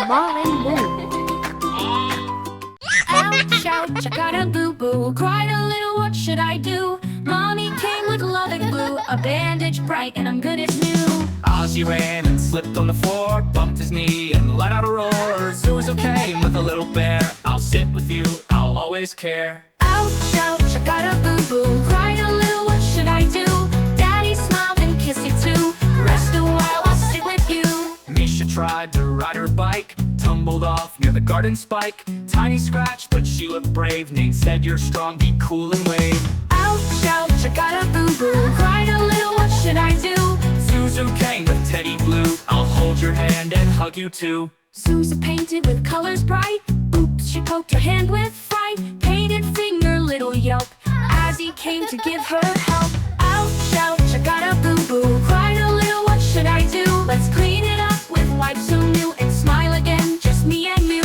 Mom Boo. Ouch, ouch, I got a boo-boo. Cried a little, what should I do? Mommy came with loving glue, a bandage bright, and I'm good as new. Ozzy ran and slipped on the floor, bumped his knee and let out a roar. Zuzu came with a little bear. I'll sit with you, I'll always care. Ouch, ouch, I got a boo-boo. Cried a little, what should I do? Daddy smiled and kissed you too. Rest a while, I'll sit with you. Misha tried to ride her bike, tumbled off near the garden spike. Tiny scratch, but she looked brave. Nain said, you're strong, be cool and wave. Ouch, ouch, I got a boo-boo. Cried a little, what should I do? Zuzu came with teddy blue. I'll hold your hand and hug you too. Zuzu painted with colors bright. Oops, she poked her hand with fright. Painted finger, little yelp, as he came to give her help. Ouch, ouch, I got a boo-boo. Cried a little, what should I do? Let's clean it up with wipes so new and smile again, just me and you.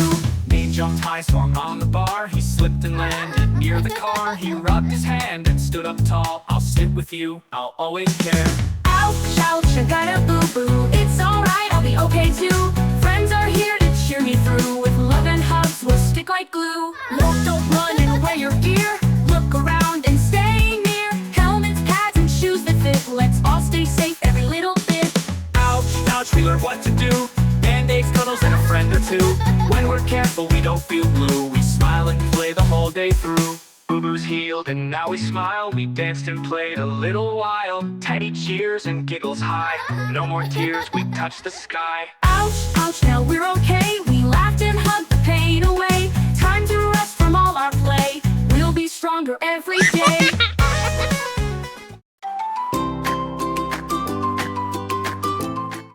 Nain jumped high, swung on the bar. He slipped and landed near the car. He rubbed his hand and stood up tall. I'll sit with you, I'll always care. Ouch, ouch, I got a boo-boo. It's alright, I'll be okay too. Friends are here to cheer me through. With love and hugs, we'll stick like glue. Look, don't run and wear your gear. Look around and stay near. Helmets, pads, and shoes that fit. Let's all stay safe every little bit. Ouch, ouch, we learn what to do. Band-aids, cuddles, and a friend or two. When we're careful, we don't feel blue. We smile and play the whole day through. Boo-boo's healed and now we smile. We danced and played a little while. Teddy cheers and giggles high. No more tears, we touch the sky. Ouch, ouch, now we're okay. We laughed and hugged the pain away. Time to rest from all our play. We'll be stronger every day.